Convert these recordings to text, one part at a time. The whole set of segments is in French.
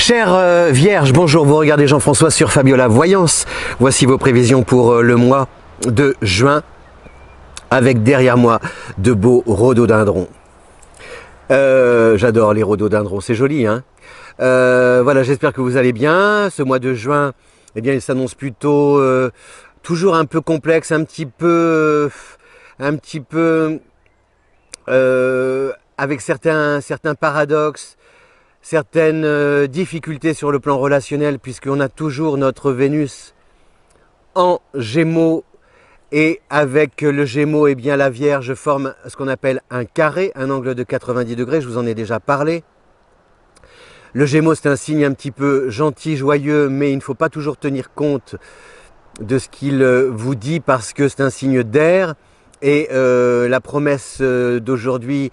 Chère Vierge, bonjour, vous regardez Jean-François sur Fabiola Voyance. Voici vos prévisions pour le mois de juin, avec derrière moi de beaux rhododendrons. J'adore les rhododendrons, c'est joli, hein. Voilà, j'espère que vous allez bien. Ce mois de juin, eh bien, il s'annonce plutôt toujours un peu complexe, un petit peu avec certains paradoxes, certaines difficultés sur le plan relationnel, puisqu'on a toujours notre Vénus en Gémeaux, et avec le Gémeaux, eh bien, la Vierge forme ce qu'on appelle un carré, un angle de 90 degrés, je vous en ai déjà parlé. Le Gémeaux, c'est un signe un petit peu gentil, joyeux, mais il ne faut pas toujours tenir compte de ce qu'il vous dit, parce que c'est un signe d'air, et la promesse d'aujourd'hui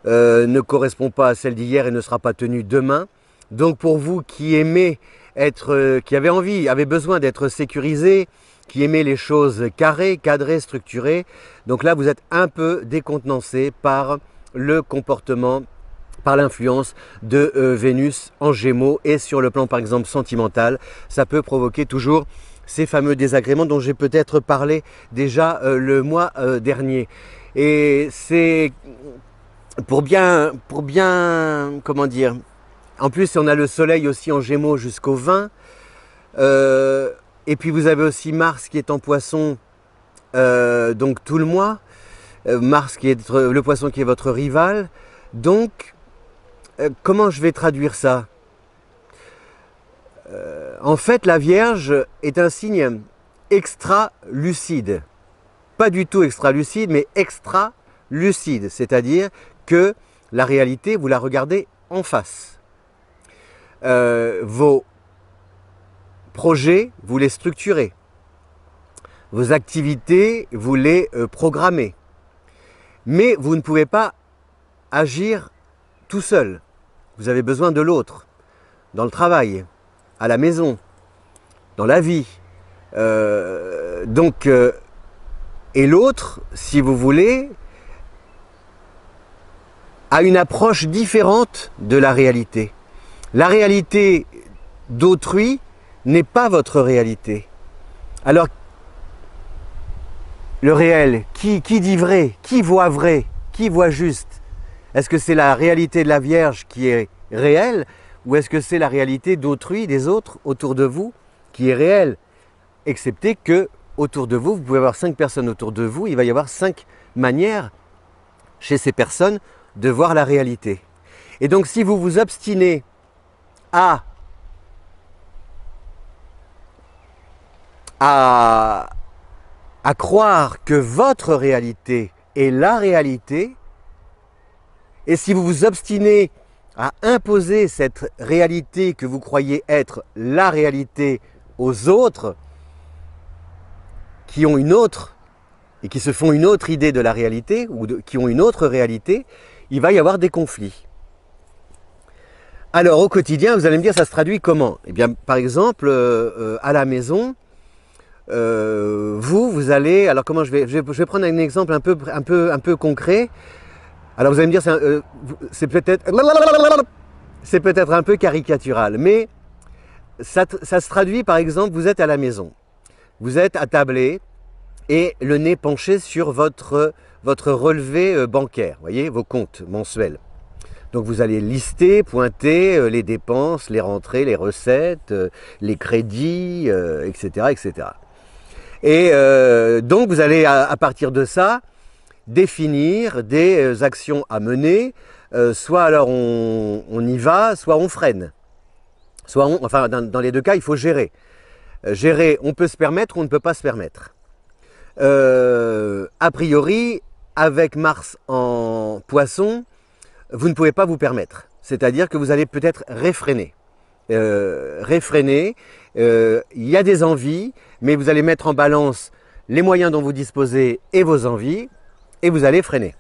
ne correspond pas à celle d'hier et ne sera pas tenue demain. Donc pour vous qui aimez qui avez besoin d'être sécurisé, qui aimez les choses carrées, cadrées, structurées, donc là vous êtes un peu décontenancé par le comportement, par l'influence de Vénus en Gémeaux, et sur le plan par exemple sentimental, ça peut provoquer toujours ces fameux désagréments dont j'ai peut-être parlé déjà le mois dernier. Et c'est pour bien, comment dire, en plus on a le soleil aussi en Gémeaux jusqu'au 20, et puis vous avez aussi Mars qui est en Poisson, donc tout le mois, Mars qui est le Poisson qui est votre rival. Donc comment je vais traduire ça? En fait, la Vierge est un signe extra-lucide. Pas du tout extra-lucide, mais extra-lucide. C'est-à-dire que la réalité, vous la regardez en face. Vos projets, vous les structurez. Vos activités, vous les programmez. Mais vous ne pouvez pas agir tout seul. Vous avez besoin de l'autre, dans le travail, à la maison, dans la vie. Et l'autre, si vous voulez, a une approche différente de la réalité. La réalité d'autrui n'est pas votre réalité. Alors, le réel, qui dit vrai? Qui voit vrai? Qui voit juste? Est-ce que c'est la réalité de la Vierge qui est réelle, ou est-ce que c'est la réalité d'autrui, des autres, autour de vous, qui est réelle? Excepté que, autour de vous, vous pouvez avoir 5 personnes autour de vous, il va y avoir 5 manières, chez ces personnes, de voir la réalité. Et donc, si vous vous obstinez à croire que votre réalité est la réalité, et si vous vous obstinez à imposer cette réalité que vous croyez être la réalité aux autres, qui ont une autre, et qui se font une autre idée de la réalité, ou qui ont une autre réalité, il va y avoir des conflits. Alors au quotidien, vous allez me dire, ça se traduit comment? Eh bien, par exemple, à la maison, vous allez, alors comment je vais prendre un exemple un peu concret. Alors vous allez me dire, c'est peut-être un peu caricatural, mais ça se traduit, par exemple, vous êtes à la maison, vous êtes attablé et le nez penché sur votre relevé bancaire, voyez, vos comptes mensuels. Donc vous allez lister, pointer les dépenses, les rentrées, les recettes, les crédits, etc., etc. Et donc vous allez à partir de ça définir des actions à mener, soit alors on y va, soit on freine. Enfin dans les deux cas, il faut gérer. Gérer, on peut se permettre ou on ne peut pas se permettre. A priori, avec Mars en Poisson, vous ne pouvez pas vous permettre. C'est-à-dire que vous allez peut-être réfréner. Il y a des envies, mais vous allez mettre en balance les moyens dont vous disposez et vos envies, et vous allez freiner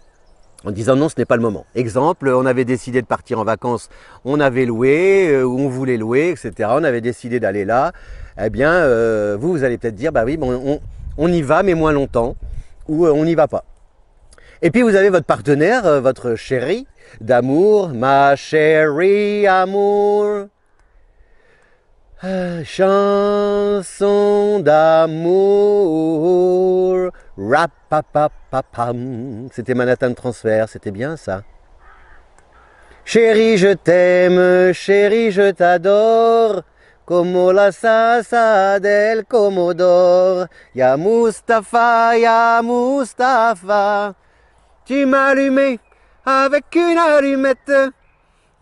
en disant non, ce n'est pas le moment. Exemple, on avait décidé de partir en vacances, on avait loué, ou on voulait louer, etc. On avait décidé d'aller là. Eh bien, vous allez peut-être dire, bah oui, bon, on y va, mais moins longtemps, ou on n'y va pas. Et puis vous avez votre partenaire, votre chéri d'amour, ma chérie amour, Chanson d'amour, rapapapapam. C'était Manhattan Transfer, c'était bien ça. Chérie, je t'aime, chérie, je t'adore, como la salsa del Comodore. Ya Mustapha, tu m'as allumé avec une allumette.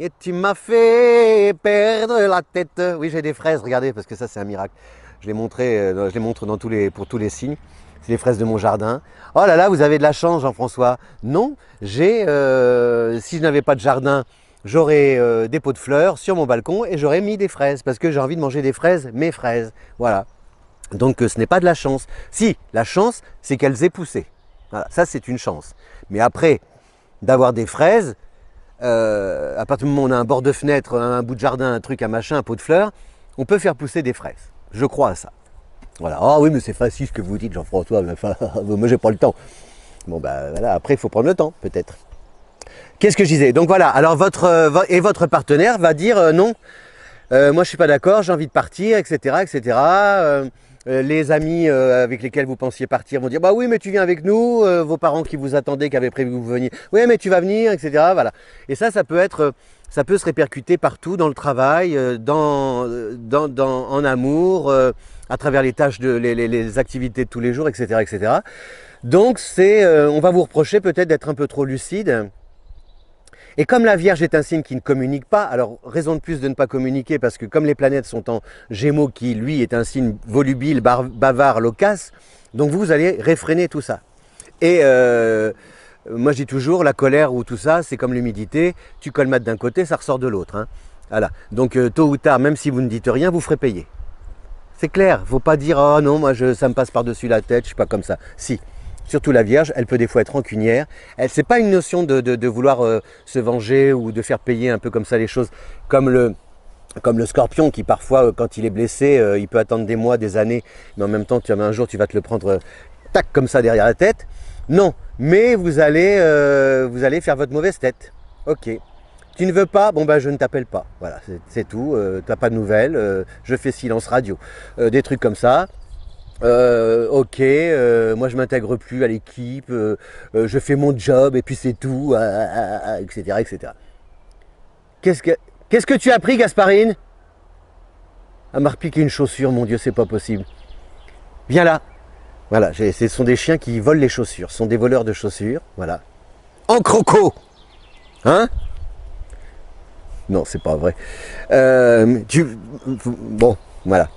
Et tu m'as fait perdre la tête. Oui, j'ai des fraises, regardez, parce que ça, c'est un miracle. Je les montre pour tous les signes. C'est les fraises de mon jardin. Oh là là, vous avez de la chance, Jean-François. Non, si je n'avais pas de jardin, j'aurais des pots de fleurs sur mon balcon et j'aurais mis des fraises, parce que j'ai envie de manger des fraises, mes fraises. Voilà. Donc, ce n'est pas de la chance. Si, la chance, c'est qu'elles aient poussé. Voilà, ça, c'est une chance. Mais après, d'avoir des fraises, à partir du moment où on a un bord de fenêtre, un bout de jardin, un truc, un machin, un pot de fleurs, on peut faire pousser des fraises. Je crois à ça. Voilà. Oh oui, mais c'est facile ce que vous dites, Jean-François. Enfin, moi, j'ai pas le temps. Bon, ben voilà, après, il faut prendre le temps, peut-être. Qu'est-ce que je disais? Donc voilà, alors votre partenaire va dire non, moi je suis pas d'accord, j'ai envie de partir, etc. etc. Les amis avec lesquels vous pensiez partir vont dire bah oui mais tu viens avec nous, vos parents qui vous attendaient, qui avaient prévu que vous veniez, oui mais tu vas venir, etc. Voilà. Et ça peut se répercuter partout dans le travail, en amour, à travers les tâches, les activités de tous les jours, etc. etc. Donc on va vous reprocher peut-être d'être un peu trop lucide. Et comme la Vierge est un signe qui ne communique pas, alors raison de plus de ne pas communiquer, parce que comme les planètes sont en Gémeaux, qui lui est un signe volubile, bavard, loquace, donc vous allez réfréner tout ça. Et moi je dis toujours, la colère ou tout ça, c'est comme l'humidité, tu colmates d'un côté, ça ressort de l'autre. Hein. Voilà. Donc tôt ou tard, même si vous ne dites rien, vous ferez payer. C'est clair, faut pas dire « Oh non, moi ça me passe par-dessus la tête, je suis pas comme ça ». Si. Surtout la Vierge, elle peut des fois être rancunière. C'est pas une notion de vouloir se venger ou de faire payer un peu comme ça les choses, comme le Scorpion qui parfois, quand il est blessé, il peut attendre des mois, des années, mais en même temps, un jour, tu vas te le prendre tac comme ça derrière la tête. Non, mais vous allez faire votre mauvaise tête. Ok. Tu ne veux pas, bon ben je ne t'appelle pas. Voilà, c'est tout. T'as pas de nouvelles. Je fais silence radio. Des trucs comme ça. Ok, moi je m'intègre plus à l'équipe, je fais mon job et puis c'est tout, etc. etc. Qu'est-ce que tu as pris, Gasparine? Elle m'a repiqué une chaussure, mon Dieu, c'est pas possible. Viens là. Voilà, ce sont des chiens qui volent les chaussures, ce sont des voleurs de chaussures, voilà. En croco. Hein? Non, c'est pas vrai. Bon, voilà.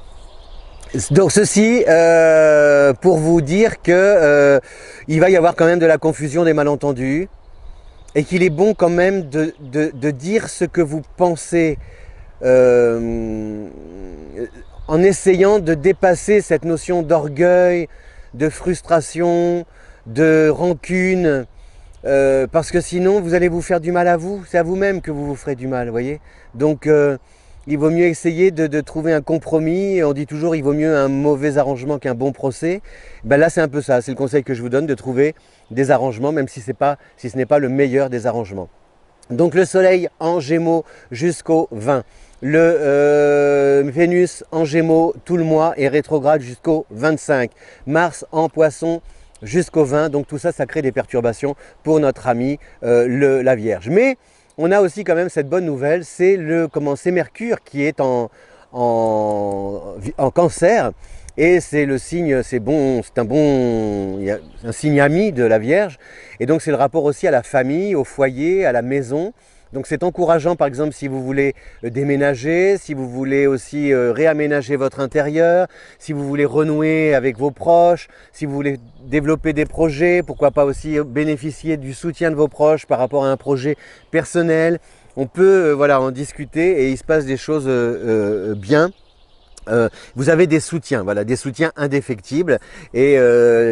Donc ceci pour vous dire que il va y avoir quand même de la confusion, des malentendus, et qu'il est bon quand même de dire ce que vous pensez en essayant de dépasser cette notion d'orgueil, de frustration, de rancune, parce que sinon vous allez vous faire du mal à vous, c'est à vous-même que vous vous ferez du mal, vous voyez. Donc il vaut mieux essayer de trouver un compromis. On dit toujours il vaut mieux un mauvais arrangement qu'un bon procès. Ben là c'est un peu ça, c'est le conseil que je vous donne, de trouver des arrangements, même si ce n'est pas le meilleur des arrangements. Donc le soleil en Gémeaux jusqu'au 20. Le Vénus en Gémeaux tout le mois et rétrograde jusqu'au 25. Mars en Poisson jusqu'au 20. Donc tout ça, ça crée des perturbations pour notre ami la Vierge. Mais on a aussi quand même cette bonne nouvelle, c'est Mercure qui est en Cancer, et c'est le signe, c'est un signe ami de la Vierge, et donc c'est le rapport aussi à la famille, au foyer, à la maison. Donc c'est encourageant par exemple si vous voulez déménager, si vous voulez aussi réaménager votre intérieur, si vous voulez renouer avec vos proches, si vous voulez développer des projets, pourquoi pas aussi bénéficier du soutien de vos proches par rapport à un projet personnel. On peut voilà, en discuter et il se passe des choses bien. Vous avez des soutiens, voilà, des soutiens indéfectibles, et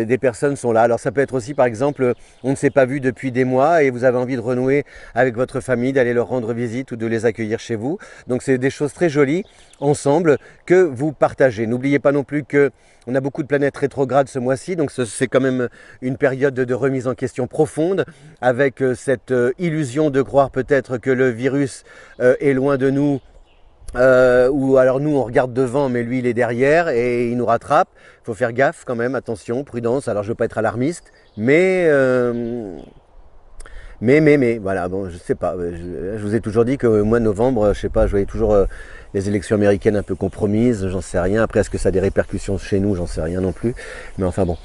des personnes sont là. Alors ça peut être aussi par exemple, on ne s'est pas vu depuis des mois et vous avez envie de renouer avec votre famille, d'aller leur rendre visite ou de les accueillir chez vous. Donc c'est des choses très jolies ensemble que vous partagez. N'oubliez pas non plus que on a beaucoup de planètes rétrogrades ce mois-ci, donc c'est quand même une période de remise en question profonde, avec cette illusion de croire peut-être que le virus est loin de nous, ou alors nous on regarde devant mais lui il est derrière et il nous rattrape. Il faut faire gaffe quand même, attention, prudence. Alors je veux pas être alarmiste, mais voilà, bon, je sais pas. Je vous ai toujours dit que au mois de novembre, je sais pas, je voyais toujours les élections américaines un peu compromises, j'en sais rien. Après, est-ce que ça a des répercussions chez nous? J'en sais rien non plus. Mais enfin bon.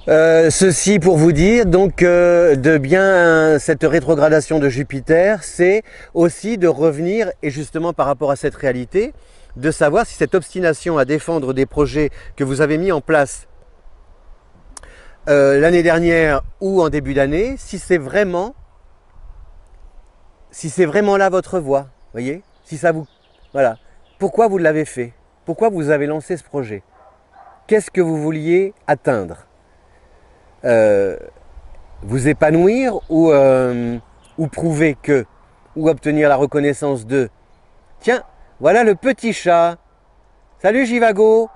Ceci pour vous dire donc de bien cette rétrogradation de Jupiter, c'est aussi de revenir, et justement par rapport à cette réalité, de savoir si cette obstination à défendre des projets que vous avez mis en place l'année dernière ou en début d'année, si c'est vraiment là votre voie, voyez, si ça vous, voilà, pourquoi vous l'avez fait, pourquoi vous avez lancé ce projet, qu'est-ce que vous vouliez atteindre, vous épanouir ou prouver que, ou obtenir la reconnaissance de, tiens, voilà le petit chat, salut Jivago,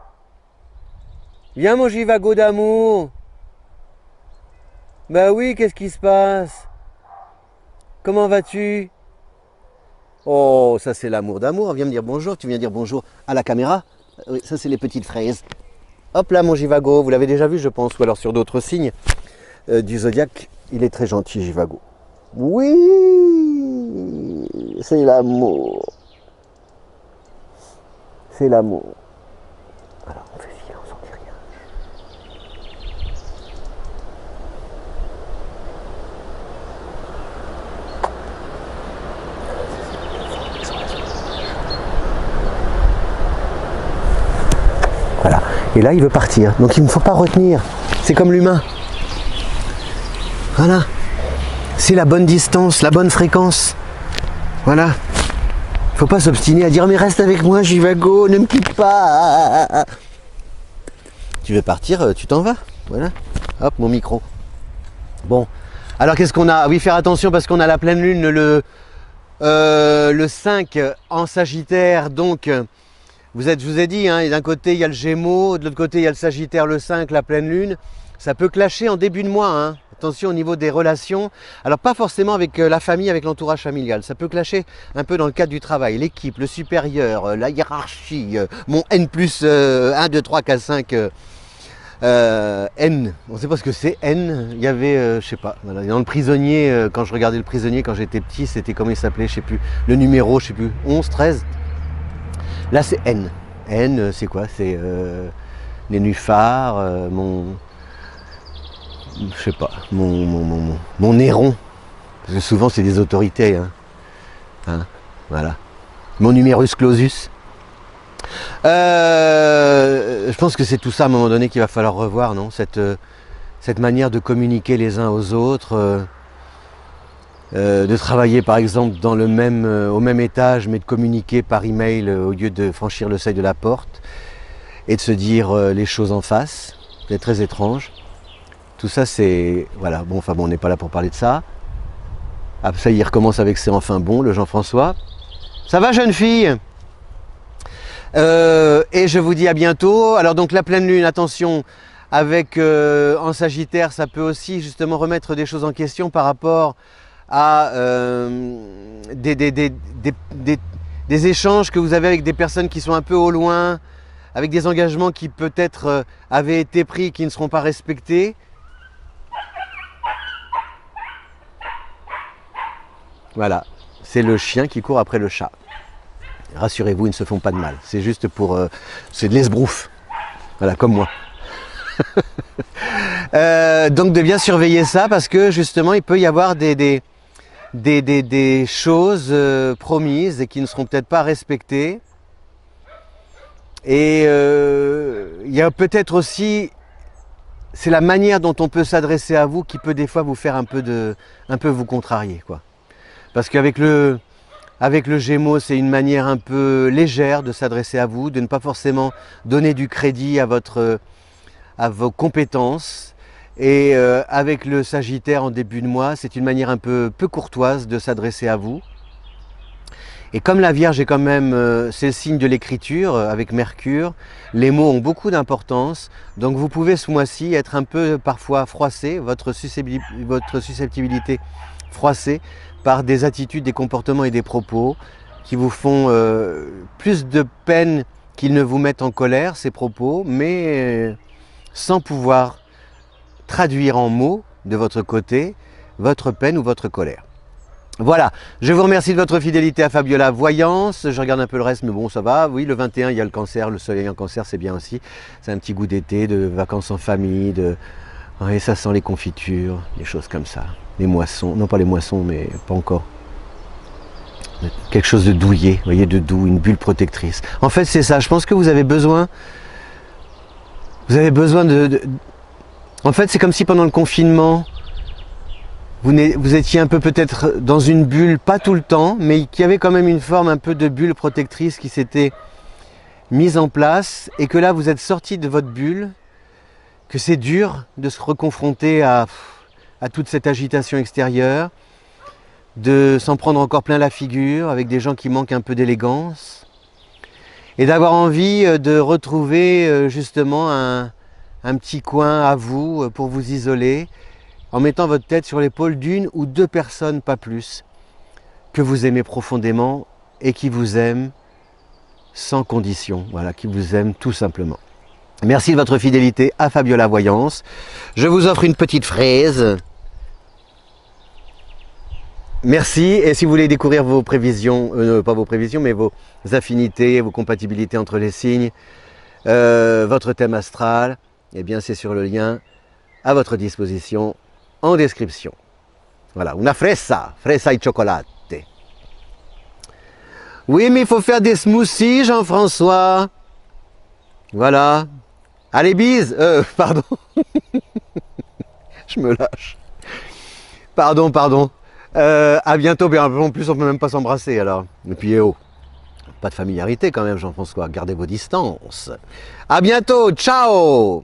viens mon Jivago d'amour. Bah oui, qu'est-ce qui se passe? Comment vas-tu? Oh, ça c'est l'amour d'amour. Viens me dire bonjour. Tu viens dire bonjour à la caméra. Oui, ça c'est les petites fraises. Hop là, mon Jivago. Vous l'avez déjà vu, je pense, ou alors sur d'autres signes du zodiaque. Il est très gentil, Jivago. Oui, c'est l'amour. C'est l'amour. Alors, on fait silence, on dit rien. Voilà. Et là, il veut partir. Donc, il ne faut pas retenir. C'est comme l'humain. Voilà. C'est la bonne distance, la bonne fréquence. Voilà. Il ne faut pas s'obstiner à dire mais reste avec moi, Jivago, ne me quitte pas. Tu veux partir, tu t'en vas. Voilà. Hop, mon micro. Bon. Alors, qu'est-ce qu'on a? Oui, faire attention parce qu'on a la pleine lune le 5 en Sagittaire. Donc, je vous ai dit, hein, d'un côté, il y a le Gémeaux, de l'autre côté, il y a le Sagittaire, le 5, la pleine lune. Ça peut clasher en début de mois, hein. Attention au niveau des relations. Alors pas forcément avec la famille, avec l'entourage familial. Ça peut clasher un peu dans le cadre du travail. L'équipe, le supérieur, la hiérarchie, mon N plus 1, 2, 3, 4, 5, N. On ne sait pas ce que c'est, N. Il y avait, je sais pas, voilà. Dans le prisonnier, quand je regardais le prisonnier quand j'étais petit, c'était comment il s'appelait, je sais plus. Le numéro, je sais plus, 11, 13. Là c'est N. N, c'est quoi? C'est nénuphar, je sais pas, mon Néron, parce que souvent c'est des autorités, hein, voilà, mon numerus clausus. Je pense que c'est tout ça à un moment donné qu'il va falloir revoir, non, cette manière de communiquer les uns aux autres, de travailler par exemple dans au même étage, mais de communiquer par email au lieu de franchir le seuil de la porte et de se dire les choses en face. C'est très étrange. Tout ça, c'est... Voilà, bon, enfin bon, on n'est pas là pour parler de ça. Après ça, il recommence avec c'est enfin bon, le Jean-François. Ça va, jeune fille? Et je vous dis à bientôt. Alors donc, la pleine lune, attention, avec en Sagittaire, ça peut aussi justement remettre des choses en question par rapport à des échanges que vous avez avec des personnes qui sont un peu au loin, avec des engagements qui peut-être avaient été pris et qui ne seront pas respectés. Voilà, c'est le chien qui court après le chat. Rassurez-vous, ils ne se font pas de mal. C'est juste pour... c'est de l'esbrouf. Voilà, comme moi. Donc de bien surveiller ça parce que justement, il peut y avoir des choses promises et qui ne seront peut-être pas respectées. Et il y a peut-être aussi... C'est la manière dont on peut s'adresser à vous qui peut des fois vous faire un peu vous contrarier, quoi. Parce qu'avec le Gémeaux, c'est une manière un peu légère de s'adresser à vous, de ne pas forcément donner du crédit à vos compétences. Et avec le Sagittaire en début de mois, c'est une manière un peu courtoise de s'adresser à vous. Et comme la Vierge est quand même, c'est le signe de l'écriture avec Mercure, les mots ont beaucoup d'importance. Donc vous pouvez ce mois-ci être un peu parfois froissé, votre susceptibilité froissée par des attitudes, des comportements et des propos qui vous font plus de peine qu'ils ne vous mettent en colère, ces propos, mais sans pouvoir traduire en mots de votre côté votre peine ou votre colère. Voilà, je vous remercie de votre fidélité à Fabiola Voyance. Je regarde un peu le reste, mais bon, ça va. Oui, le 21, il y a le cancer, le soleil en cancer, c'est bien aussi. C'est un petit goût d'été, de vacances en famille, oui, ça sent les confitures, des choses comme ça. Les moissons, non pas les moissons, mais pas encore. Quelque chose de douillet, vous voyez, de doux, une bulle protectrice. En fait, c'est ça, je pense que vous avez besoin En fait, c'est comme si pendant le confinement, vous étiez un peu peut-être dans une bulle, pas tout le temps, mais qui avait quand même une forme un peu de bulle protectrice qui s'était mise en place, et que là vous êtes sorti de votre bulle, que c'est dur de se reconfronter à toute cette agitation extérieure, de s'en prendre encore plein la figure avec des gens qui manquent un peu d'élégance, et d'avoir envie de retrouver justement un petit coin à vous pour vous isoler, en mettant votre tête sur l'épaule d'une ou deux personnes, pas plus, que vous aimez profondément et qui vous aiment sans condition, voilà, qui vous aiment tout simplement. Merci de votre fidélité à Fabiola Voyance. Je vous offre une petite fraise. Merci, et si vous voulez découvrir vos prévisions, pas vos prévisions, mais vos affinités, vos compatibilités entre les signes, votre thème astral, eh bien c'est sur le lien à votre disposition en description. Voilà, una fresa e chocolate. Oui, mais il faut faire des smoothies, Jean-François. Voilà. Allez, bise. Pardon. Je me lâche. Pardon. À bientôt. En plus, on peut même pas s'embrasser alors. Et puis, pas de familiarité quand même, Jean-François. Gardez vos distances. À bientôt. Ciao.